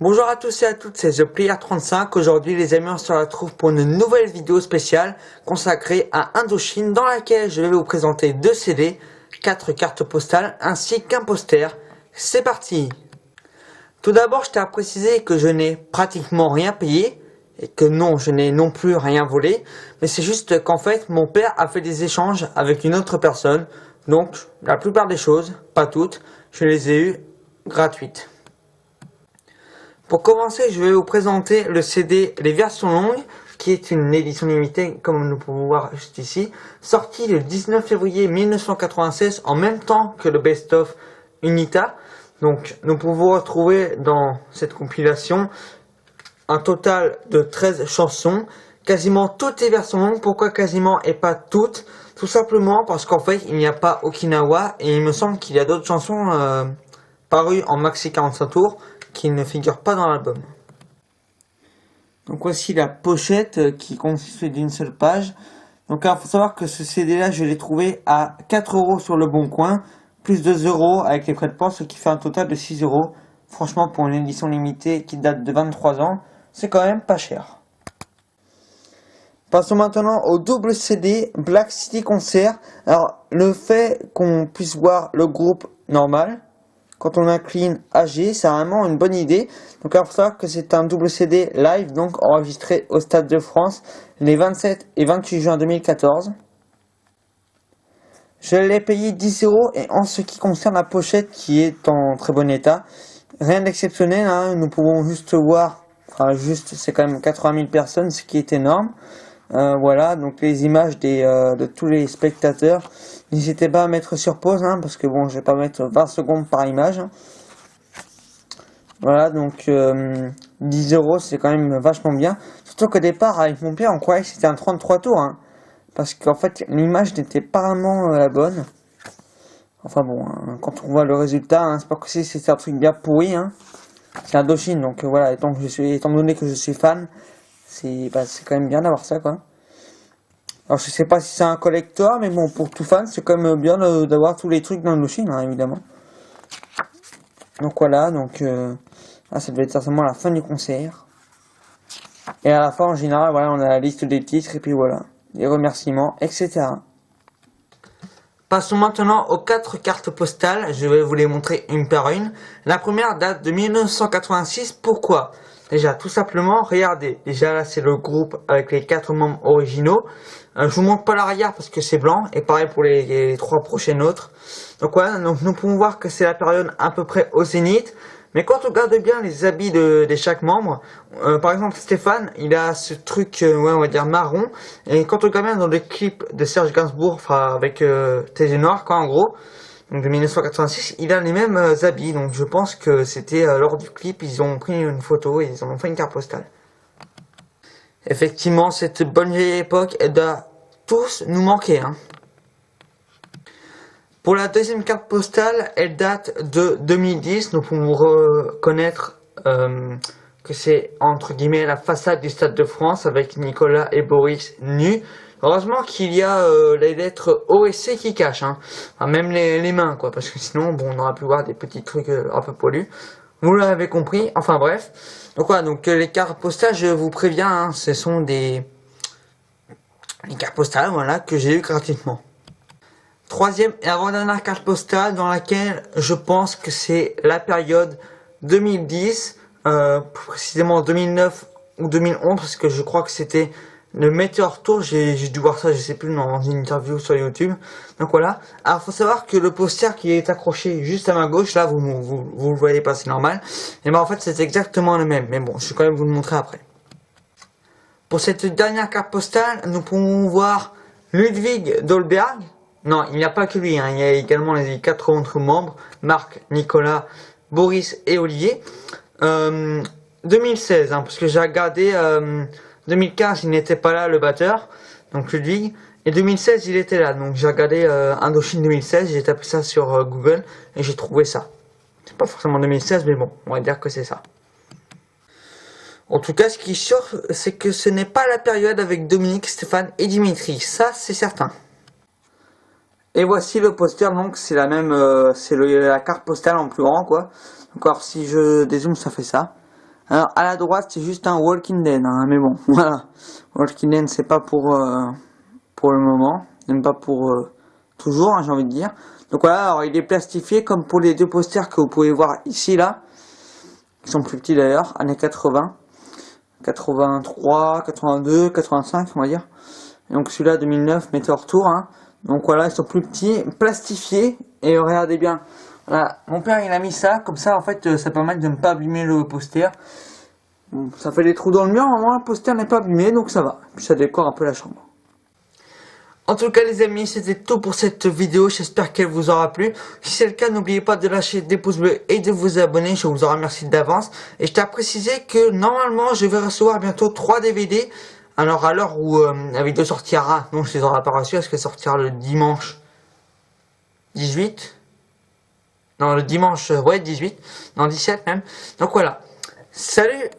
Bonjour à tous et à toutes, c'est ThePlayer35. Aujourd'hui les amis, on se retrouve pour une nouvelle vidéo spéciale consacrée à Indochine dans laquelle je vais vous présenter 2 CD, 4 cartes postales ainsi qu'un poster. C'est parti. Tout d'abord, je tiens à préciser que je n'ai pratiquement rien payé et que non, je n'ai non plus rien volé, mais c'est juste qu'en fait mon père a fait des échanges avec une autre personne, donc la plupart des choses, pas toutes, je les ai eues gratuites. Pour commencer, je vais vous présenter le CD Les Versions Longues, qui est une édition limitée, comme nous pouvons voir juste ici, sorti le 19 février 1996, en même temps que le Best of Unita. Donc, nous pouvons retrouver dans cette compilation un total de 13 chansons, quasiment toutes les versions longues. Pourquoi quasiment et pas toutes? Tout simplement parce qu'en fait, il n'y a pas Okinawa, et il me semble qu'il y a d'autres chansons parues en maxi 45 tours, qui ne figure pas dans l'album. Donc voici la pochette qui consiste d'une seule page. Donc il faut savoir que ce CD là je l'ai trouvé à 4 € sur le bon coin, plus 2 € avec les frais de port, ce qui fait un total de 6 €. Franchement, pour une édition limitée qui date de 23 ans, c'est quand même pas cher. Passons maintenant au double CD Black City Concert. Alors le fait qu'on puisse voir le groupe normal quand on incline AG, c'est vraiment une bonne idée. Donc il faut savoir que c'est un double CD live, donc enregistré au Stade de France les 27 et 28 juin 2014. Je l'ai payé 10 € et en ce qui concerne la pochette qui est en très bon état, rien d'exceptionnel, hein, nous pouvons juste voir, c'est quand même 80 000 personnes, ce qui est énorme. Voilà, donc les images de tous les spectateurs. N'hésitez pas à mettre sur pause, hein, parce que bon, je vais pas mettre 20 secondes par image. Voilà, donc 10 € c'est quand même vachement bien. Surtout qu'au départ, avec mon père, on croyait que c'était un 33 tours, hein, parce qu'en fait, l'image n'était pas vraiment la bonne. Enfin bon, hein, quand on voit le résultat, hein, c'est pas que c'est un truc bien pourri, hein. C'est Indochine, donc voilà, étant donné que je suis fan, c'est quand même bien d'avoir ça, quoi. Alors je sais pas si c'est un collector, mais bon, pour tout fan, c'est quand même bien d'avoir tous les trucs d'Indochine, hein, évidemment. Donc voilà, donc ça devait être certainement la fin du concert. Et à la fin, en général, voilà, on a la liste des titres, et puis voilà, les remerciements, etc. Passons maintenant aux 4 cartes postales, je vais vous les montrer une par une. La première date de 1986, pourquoi? Déjà, tout simplement, regardez, déjà là c'est le groupe avec les 4 membres originaux. Je vous montre pas l'arrière parce que c'est blanc, et pareil pour les 3 prochaines autres. Donc voilà, donc nous pouvons voir que c'est la période à peu près au zénith. Mais quand on regarde bien les habits de chaque membre, par exemple Stéphane, il a ce truc, ouais, on va dire marron. Et quand on regarde bien dans le clip de Serge Gainsbourg, enfin avec tes yeux noirs, quoi, en gros, donc de 1986, il a les mêmes habits. Donc je pense que c'était lors du clip, ils ont pris une photo et ils en ont fait une carte postale. Effectivement, cette bonne vieille époque, elle doit tous nous manquer, hein. Pour la deuxième carte postale, elle date de 2010. Nous pouvons reconnaître que c'est entre guillemets la façade du Stade de France avec Nicolas et Boris nus. Heureusement qu'il y a les lettres O et C qui cachent, hein. Enfin, même les mains, quoi, parce que sinon, bon, on aurait pu voir des petits trucs un peu poilus. Vous l'avez compris. Enfin bref. Donc voilà, donc les cartes postales, je vous préviens, hein, ce sont les cartes postales, voilà, que j'ai eues gratuitement. Troisième et avant-dernière carte postale dans laquelle je pense que c'est la période 2010, plus précisément 2009 ou 2011, parce que je crois que c'était le Meteor Tour, j'ai dû voir ça, je sais plus, dans une interview sur YouTube. Donc voilà. Alors faut savoir que le poster qui est accroché juste à ma gauche, là vous le voyez pas, c'est normal. Et ben en fait c'est exactement le même, mais bon, je vais quand même vous le montrer après. Pour cette dernière carte postale, nous pouvons voir Ludwig Dolberg. Non, il n'y a pas que lui, hein. Il y a également les 4 autres membres, Marc, Nicolas, Boris et Olivier. 2016, hein, parce que j'ai regardé 2015, il n'était pas là, le batteur, donc Ludwig. Et 2016, il était là, donc j'ai regardé Indochine 2016, j'ai tapé ça sur Google et j'ai trouvé ça. C'est pas forcément 2016, mais bon, on va dire que c'est ça. En tout cas, ce qui est sûr, c'est que ce n'est pas la période avec Dominique, Stéphane et Dimitri, ça c'est certain. Et voici le poster, donc c'est la carte postale en plus grand, quoi. Donc alors si je dézoome, ça fait ça. Alors à la droite c'est juste un Walking Dead, hein, mais bon, voilà. Walking Dead c'est pas pour le moment, même pas pour toujours, hein, j'ai envie de dire. Donc voilà, alors il est plastifié comme pour les deux posters que vous pouvez voir ici là, qui sont plus petits d'ailleurs, années 80, 83, 82, 85 on va dire. Et donc celui-là 2009, Meteor Tour, hein. Donc voilà, ils sont plus petits, plastifiés, et regardez bien. Voilà, mon père il a mis ça, comme ça en fait ça permet de ne pas abîmer le poster. Bon, ça fait des trous dans le mur, normalement le poster n'est pas abîmé, donc ça va. Puis ça décore un peu la chambre. En tout cas les amis, c'était tout pour cette vidéo, j'espère qu'elle vous aura plu. Si c'est le cas, n'oubliez pas de lâcher des pouces bleus et de vous abonner, je vous en remercie d'avance. Et je tiens à préciser que normalement je vais recevoir bientôt 3 DVD. Alors à l'heure où la vidéo sortira, non je les aurai pas reçus, parce qu'elle sortira le dimanche 18. Non le dimanche, ouais 18, non 17 même. Donc voilà, salut.